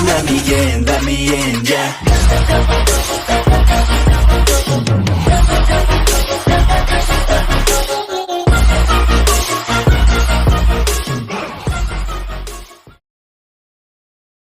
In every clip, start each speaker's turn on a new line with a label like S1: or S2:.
S1: let me in, yeah.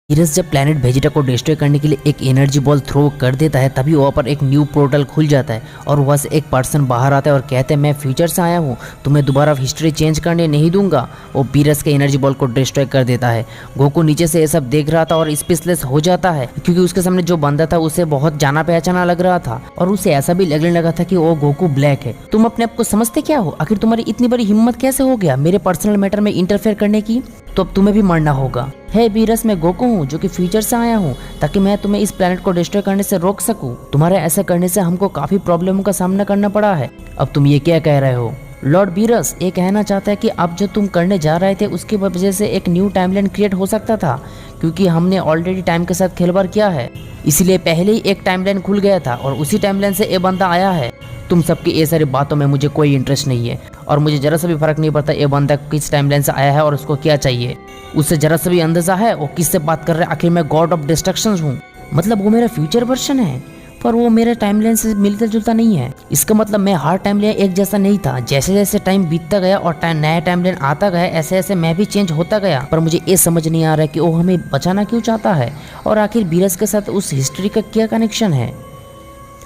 S2: Beerus जब planet Vegeta को destroy करने के लिए एक एनर्जी बॉल थ्रो कर देता है, तभी वहाँ पर एक न्यू पोर्टल खुल जाता है और वहाँ से एक पर्सन बाहर आता है और कहते हैं मैं फ्यूचर से आया हूँ, तुम्हें दोबारा हिस्ट्री चेंज करने नहीं दूंगा। वो वीरस के एनर्जी बॉल को डिस्ट्रॉय कर देता है। गोकू नीचे से ये सब देख रहा था और स्पीचलेस हो जाता है, क्योंकि उसके सामने जो बंदा था उसे बहुत जाना पहचाना लग रहा था और उसे ऐसा भी लगने लगा था कि वो गोकू ब्लैक है। तुम अपने आप को समझते क्या हो? आखिर तुम्हारी इतनी बड़ी हिम्मत कैसे हो गया मेरे पर्सनल मैटर में इंटरफेयर करने की? तो अब तुम्हें भी मरना होगा। हे वीरस, मैं गोकू हूँ जो कि फ्यूचर से आया हूँ, ताकि मैं तुम्हें इस प्लेनेट को डिस्ट्रॉय करने से रोक सकूं। तुम्हारे ऐसा करने से हमको काफी प्रॉब्लमों का सामना करना पड़ा है। अब तुम ये क्या कह रहे हो? लॉर्ड वीरस ये कहना चाहता है कि अब जो तुम करने जा रहे थे उसकी वजह से एक न्यू टाइमलाइन क्रिएट हो सकता था, क्योंकि हमने ऑलरेडी टाइम के साथ खिलवाड़ किया है, इसलिए पहले ही एक टाइमलाइन खुल गया था और उसी टाइमलाइन से ये बंदा आया है। तुम सबकी ये सारी बातों में मुझे कोई इंटरेस्ट नहीं है और मुझे जरा सा भी फर्क नहीं पड़ता ये बंदा किस टाइमलाइन से आया है और उसको क्या चाहिए। उससे जरा सा भी अंदाजा है वो किससे बात कर रहा है। आखिर मैं गॉड ऑफ डिस्ट्रक्शन हूँ, मतलब वो मेरा फ्यूचर वर्जन है, पर वो मेरे टाइमलाइन से मिलता जुलता नहीं है। इसका मतलब मैं हर टाइमलाइन एक जैसा नहीं था। जैसे जैसे टाइम बीतता गया और नया टाइमलाइन आता गया, ऐसे ऐसे मैं भी चेंज होता गया। पर मुझे ये समझ नहीं आ रहा है कि वो हमें बचाना क्यों चाहता है और आखिर वीरस के साथ उस हिस्ट्री का क्या कनेक्शन है।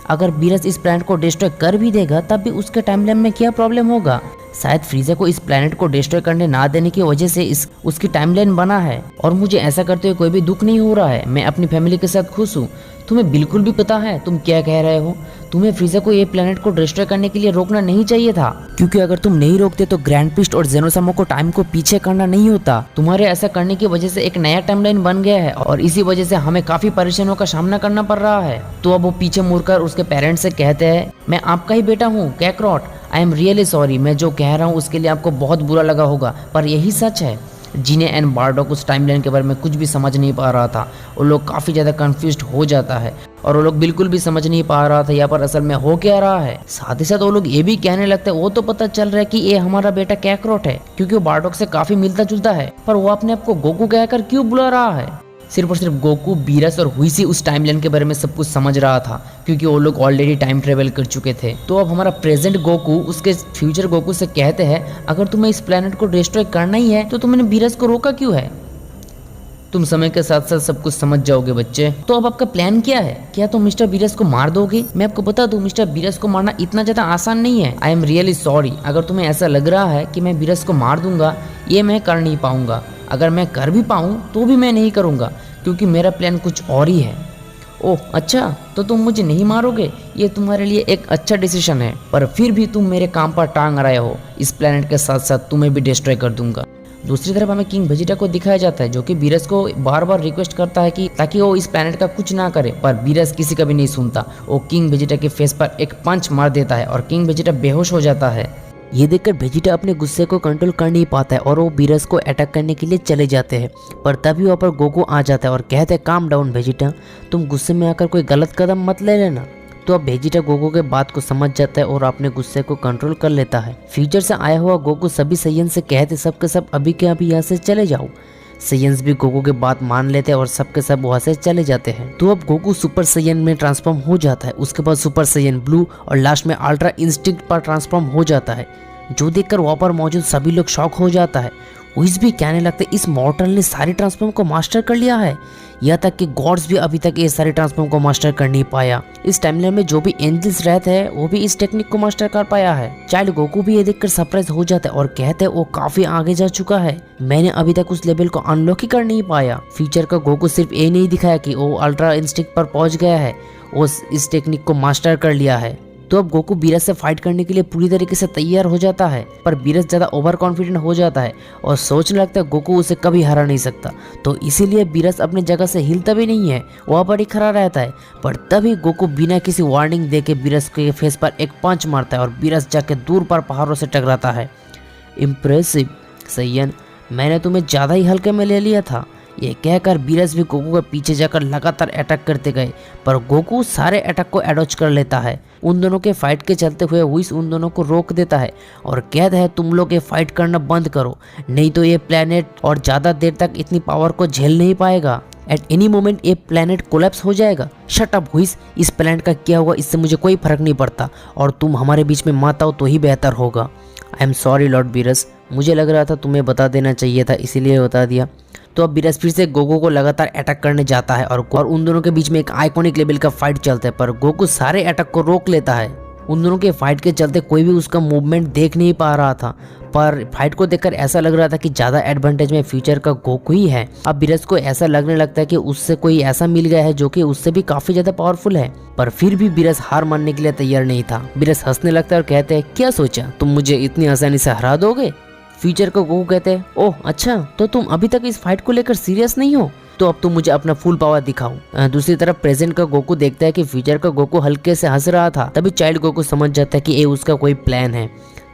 S2: अगर वीरस इस प्लैनेट को डिस्ट्रॉय कर भी देगा तब भी उसके टाइमलाइन में क्या प्रॉब्लम होगा? शायद फ्रीजर को इस प्लैनेट को डिस्ट्रॉय करने ना देने की वजह से उसकी टाइमलाइन बना है और मुझे ऐसा करते हुए कोई भी दुख नहीं हो रहा है। मैं अपनी फैमिली के साथ खुश हूँ। तुम्हें बिल्कुल भी पता है तुम क्या कह रहे हो? तुम्हें फ्रीजर को ये प्लैनेट को डिस्ट्रॉय करने के लिए रोकना नहीं चाहिए था, क्योंकि अगर तुम नहीं रोकते तो ग्रैंड प्रीस्ट और जेनोसामा को टाइम को पीछे करना नहीं होता। तुम्हारे ऐसा करने की वजह से एक नया टाइमलाइन बन गया है और इसी वजह से हमें काफी परेशानियों का सामना करना पड़ रहा है। तो अब वो पीछे मुड़कर उसके पेरेंट्स से कहते हैं, मैं आपका ही बेटा हूँ कैकरॉट, आई एम रियली सॉरी। मैं जो कह रहा हूँ उसके लिए आपको बहुत बुरा लगा होगा, पर यही सच है। जीने एंड बारडॉक उस टाइमलाइन के बारे में कुछ भी समझ नहीं पा रहा था। वो लोग काफ़ी ज़्यादा कंफ्यूज्ड हो जाता है और वो लोग बिल्कुल भी समझ नहीं पा रहा था यहाँ पर असल में हो क्या रहा है। साथ ही साथ वो लोग ये भी कहने लगते हैं वो तो पता चल रहा है कि ये हमारा बेटा कैकरॉट है, क्योंकि वो बारडॉक से काफ़ी मिलता जुलता है, पर वो अपने आप को गोकू कहकर क्यों बुला रहा है? सिर्फ और सिर्फ गोकू, वीरस और हुईसी उस टाइमलाइन के बारे में सब कुछ समझ रहा था, क्योंकि वो लोग ऑलरेडी टाइम ट्रेवल कर चुके थे। तो अब हमारा प्रेजेंट गोकू उसके फ्यूचर गोकू से कहते हैं, अगर तुम्हें इस प्लेनेट को डिस्ट्रॉय करना ही है तो तुमने वीरस को रोका क्यों है? तुम समय के साथ साथ सब कुछ समझ जाओगे बच्चे। तो अब आपका प्लान क्या है? क्या तुम मिस्टर वीरस को मार दोगे? मैं आपको बता दूं, मिस्टर वीरस को मारना इतना ज्यादा आसान नहीं है। I am really sorry. अगर तुम्हें ऐसा लग रहा है कि मैं वीरस को मार दूंगा, ये मैं कर नहीं पाऊंगा। अगर मैं कर भी पाऊँ तो भी मैं नहीं करूँगा, क्योंकि मेरा प्लान कुछ और ही है। ओह अच्छा, तो तुम मुझे नहीं मारोगे? ये तुम्हारे लिए एक अच्छा डिसीजन है, पर फिर भी तुम मेरे काम पर टांग रहे हो। इस प्लेनेट के साथ साथ तुम्हें भी डिस्ट्रॉय कर दूंगा। दूसरी तरफ हमें किंग वेजिटा को दिखाया जाता है, जो कि वीरस को बार बार रिक्वेस्ट करता है कि ताकि वो इस प्लेनेट का कुछ ना करे, पर वीरस किसी का भी नहीं सुनता। वो किंग वेजिटा के फेस पर एक पंच मार देता है और किंग वेजिटा बेहोश हो जाता है। ये देखकर वेजिटा अपने गुस्से को कंट्रोल कर नहीं पाता है और वो वीरस को अटैक करने के लिए चले जाते हैं, पर तभी वहाँ पर गोकू आ जाता है और कहते हैं, काम डाउन वेजिटा, तुम गुस्से में आकर कोई गलत कदम मत ले लेना। तो अब वेजिटा गोकू के बात को समझ जाता है और अपने गुस्से को कंट्रोल कर लेता है। फ्यूचर से आया हुआ गोकू सभी सैयन से कहते सब के सब अभी के अभी यहाँ से चले जाओ। सैयन्स भी गोकू के बात मान लेते हैं और सबके सब वहाँ से चले जाते हैं। तो अब गोकू सुपर सैयन में ट्रांसफॉर्म हो जाता है, उसके बाद सुपर सैयन ब्लू और लास्ट में अल्ट्रा इंस्टिंक्ट पर ट्रांसफॉर्म हो जाता है, जो देखकर वहाँ पर मौजूद सभी लोग शॉक हो जाता है। विज भी कहने लगते इस मॉर्टल ने सारी ट्रांसफॉर्म को मास्टर कर लिया है, यहाँ तक कि गॉड्स भी अभी तक ये सारी ट्रांसफॉर्म को मास्टर कर नहीं पाया। इस टाइमलाइन में जो भी एंजल्स रहते हैं वो भी इस टेक्निक को मास्टर कर पाया है। चाइल्ड गोकू भी ये देखकर सरप्राइज हो जाता है और कहते हैं वो काफी आगे जा चुका है, मैंने अभी तक उस लेवल को अनलॉक ही कर नहीं पाया। फ्यूचर का गोकू सिर्फ ये नहीं दिखाया कि वो अल्ट्रा इंस्टिंक्ट पर पहुंच गया है, वो इस टेक्निक को मास्टर कर लिया है। तो अब गोकू वीरस से फाइट करने के लिए पूरी तरीके से तैयार हो जाता है, पर वीरस ज्यादा ओवर कॉन्फिडेंट हो जाता है और सोचने लगता है गोकू उसे कभी हरा नहीं सकता। तो इसीलिए वीरस अपनी जगह से हिलता भी नहीं है, वहाँ पर ही खड़ा रहता है। पर तभी गोकू बिना किसी वार्निंग देके वीरस के फेस पर एक पंच मारता है और वीरस जाके दूर पर पहाड़ों से टकराता है। इम्प्रेसिव सैयन, मैंने तुम्हें ज्यादा ही हल्के में ले लिया था। ये कहकर वीरस भी गोकू के पीछे जाकर लगातार अटैक करते गए, पर गोकू सारे अटैक को एडॉच कर लेता है। उन दोनों के फाइट के चलते हुए विश उन दोनों को रोक देता है और कहता है तुम लोग ये फाइट करना बंद करो, नहीं तो ये प्लेनेट और ज़्यादा देर तक इतनी पावर को झेल नहीं पाएगा। एट एनी मोमेंट ये प्लेनेट कोलैप्स हो जाएगा। शट अप हुईस, इस प्लेनेट का क्या हुआ इससे मुझे कोई फर्क नहीं पड़ता, और तुम हमारे बीच में मत आओ तो ही बेहतर होगा। I am sorry Lord Beerus, मुझे लग रहा था तुम्हें बता देना चाहिए था, इसीलिए बता दिया। तो अब बीरस फिर से गोकू को लगातार अटैक करने जाता है और उन दोनों के बीच में एक आइकॉनिक लेवल का फाइट चलता है, पर गोकू सारे अटैक को रोक लेता है। उन दोनों के फाइट के चलते कोई भी उसका मूवमेंट देख नहीं पा रहा था, पर फाइट को देखकर ऐसा लग रहा था कि ज़्यादा एडवांटेज में फ्यूचर का गोकू ही है। अब बीरस को ऐसा लगने लगता है कि उससे कोई ऐसा मिल गया है जो कि उससे भी काफ़ी ज़्यादा पावरफुल है, पर फिर भी बीरस हार मानने के लिए तैयार नहीं था। बीरस हंसने लगता है और कहते हैं, क्या सोचा तुम मुझे इतनी आसानी से हरा दोगे? फ्यूचर का गोकू कहते हैं, ओह अच्छा, तो तुम अभी तक इस फाइट को लेकर सीरियस नहीं हो, तो अब तुम मुझे अपना फुल पावर दिखाओ। दूसरी तरफ प्रेजेंट का गोकू देखता है कि फ्यूचर का गोकू हल्के से हंस रहा था, तभी चाइल्ड गोकू समझ जाता है कि ये उसका कोई प्लान है।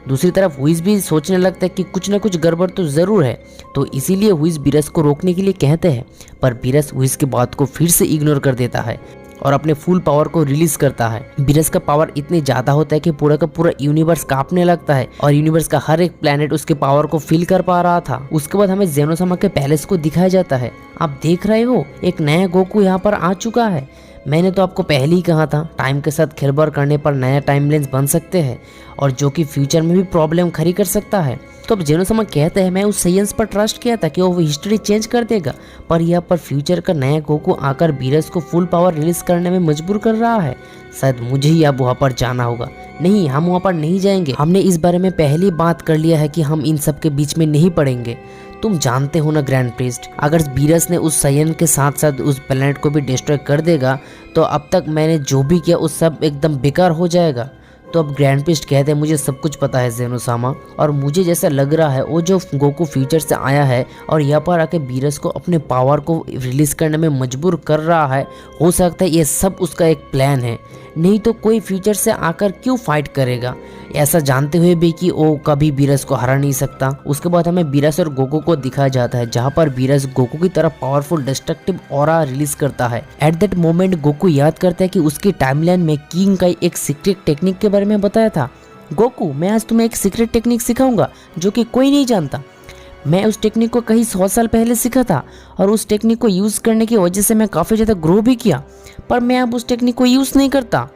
S2: दूसरी तरफ हुईस भी सोचने लगता है कि कुछ ना कुछ गड़बड़ तो जरूर है, तो इसीलिए हुईस बीरस को रोकने के लिए कहते हैं, पर बीरस हुईस की बात को फिर से इग्नोर कर देता है और अपने फुल पावर को रिलीज करता है। बीरस का पावर इतने ज्यादा होता है कि पूरा का पूरा यूनिवर्स कांपने लगता है और यूनिवर्स का हर एक प्लेनेट उसके पावर को फील कर पा रहा था। उसके बाद हमें ज़ेनोसामा के पैलेस को दिखाया जाता है। आप देख रहे हो, एक नया गोकू यहाँ पर आ चुका है। मैंने तो आपको पहले ही कहा था, टाइम के साथ खिलवाड़ करने पर नया टाइमलाइन बन सकते हैं और जो कि फ्यूचर में भी प्रॉब्लम खड़ी कर सकता है। तो अब ज़ेनोसामा कहते हैं, मैं उस साइंस पर ट्रस्ट किया था कि वो हिस्ट्री चेंज कर देगा, पर यहाँ पर फ्यूचर का नया गोकू आकर बीरस को फुल पावर रिलीज करने में मजबूर कर रहा है। शायद मुझे ही अब वहाँ पर जाना होगा। नहीं, हम वहाँ पर नहीं जाएंगे। हमने इस बारे में पहले ही बात कर लिया है कि हम इन सब के बीच में नहीं पड़ेंगे। तुम जानते हो ना ग्रैंड प्रीस्ट, अगर बीरस ने उस सायन के साथ साथ उस प्लेनेट को भी डिस्ट्रॉय कर देगा तो अब तक मैंने जो भी किया उस सब एकदम बेकार हो जाएगा। तो अब ग्रैंड प्रीस्ट कहते हैं, मुझे सब कुछ पता है ज़ेनोसामा, और मुझे जैसा लग रहा है वो जो गोकू फ्यूचर से आया है और यहाँ पर आके बीरस को अपने पावर को रिलीज करने में मजबूर कर रहा है, हो सकता है ये सब उसका एक प्लान है। नहीं तो कोई फ्यूचर से आकर क्यों फाइट करेगा, ऐसा जानते हुए भी कि वो कभी बीरस को हरा नहीं सकता। उसके बाद हमें बीरस और गोकू को दिखाया जाता है, जहाँ पर बीरस गोकू की तरफ पावरफुल डिस्ट्रक्टिव ऑरा रिलीज करता है। एट दैट मोमेंट गोकू याद करता है कि उसकी टाइमलाइन में किंग का एक सीक्रेट टेक्निक के बारे में बताया था। गोकू, मैं आज तुम्हें एक सीक्रेट टेक्निक सिखाऊंगा जो कि कोई नहीं जानता। मैं उस टेक्निक को कहीं 100 साल पहले सीखा था और उस टेक्निक को यूज़ करने की वजह से मैं काफ़ी ज़्यादा ग्रो भी किया, पर मैं अब उस टेक्निक को यूज़ नहीं करता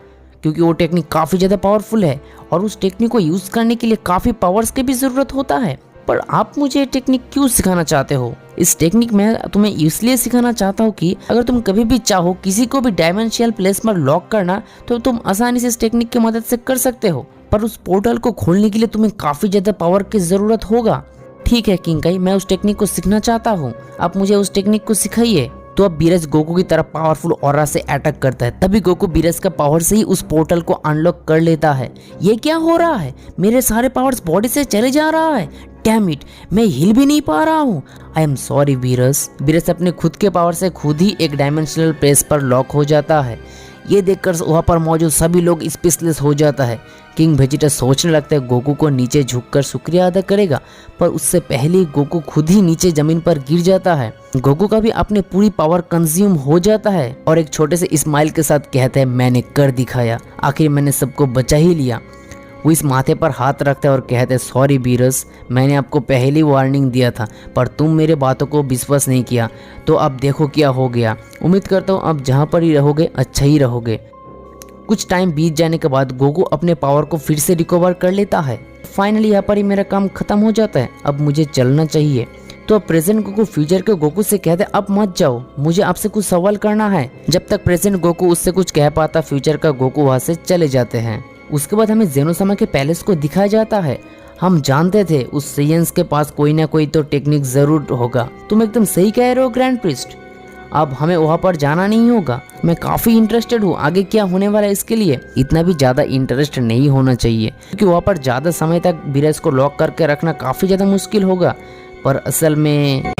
S2: क्योंकि वो टेक्निक काफ़ी ज़्यादा पावरफुल है और उस टेक्निक को यूज़ करने के लिए काफ़ी पावर्स की भी ज़रूरत होता है। पर आप मुझे ये टेक्निक क्यों सिखाना चाहते हो? इस टेक्निक मैं तुम्हें इसलिए सिखाना चाहता हूँ कि अगर तुम कभी भी चाहो किसी को भी डायमेंशियल प्लेस पर लॉक करना तो तुम आसानी से इस टेक्निक की मदद से कर सकते हो, पर उस पोर्टल को खोलने के लिए तुम्हें काफ़ी ज़्यादा पावर की ज़रूरत होगा। ठीक है किंकाई, मैं उस टेक्निक को सीखना चाहता हूँ, आप मुझे उस टेक्निक को सिखाइए। तो अब बीरस गोकू की तरफ पावरफुल ऑरा से अटैक करता है, तभी गोकू बीरस का पावर से ही उस पोर्टल को अनलॉक कर लेता है। ये क्या हो रहा है? मेरे सारे पावर्स बॉडी से चले जा रहा है। डैम इट, मैं हिल भी नहीं पा रहा हूँ। I am sorry Beerus. Beerus अपने खुद के पावर से खुद ही एक डायमेंशनल प्लेस पर लॉक हो जाता है। ये देखकर वहाँ पर मौजूद सभी लोग स्पीचलेस हो जाता है। किंग वेजिटा सोचने लगता है गोकू को नीचे झुककर शुक्रिया अदा करेगा, पर उससे पहले गोकू खुद ही नीचे जमीन पर गिर जाता है। गोकू का भी अपने पूरी पावर कंज्यूम हो जाता है और एक छोटे से स्माइल के साथ कहता है, मैंने कर दिखाया, आखिर मैंने सबको बचा ही लिया। वो इस माथे पर हाथ रखता है और कहते हैं, सॉरी बीरस, मैंने आपको पहली वार्निंग दिया था पर तुम मेरे बातों को विश्वास नहीं किया, तो अब देखो क्या हो गया। उम्मीद करता हूँ अब जहाँ पर ही रहोगे अच्छा ही रहोगे। कुछ टाइम बीत जाने के बाद गोकू अपने पावर को फिर से रिकवर कर लेता है। फाइनली यहाँ पर ही मेरा काम खत्म हो जाता है, अब मुझे चलना चाहिए। तो अब प्रेजेंट गोकू फ्यूचर के गोकू से कहते हैं, अब मत जाओ, मुझे आपसे कुछ सवाल करना है। जब तक प्रेजेंट गोकू उससे कुछ कह पाता, फ्यूचर का गोकू वहाँ से चले जाते हैं। उसके बाद हमें ज़ेनोसामा के पैलेस को दिखाया जाता है। हम जानते थे उस साइंस के पास कोई ना कोई तो टेक्निक जरूर होगा। तुम एकदम सही कह रहे हो ग्रैंड प्रीस्ट, अब हमें वहाँ पर जाना नहीं होगा। मैं काफ़ी इंटरेस्टेड हूँ आगे क्या होने वाला है इसके लिए। इतना भी ज़्यादा इंटरेस्ट नहीं होना चाहिए क्योंकि वहाँ पर ज़्यादा समय तक बीरस को लॉक करके रखना काफ़ी ज़्यादा मुश्किल होगा, पर असल में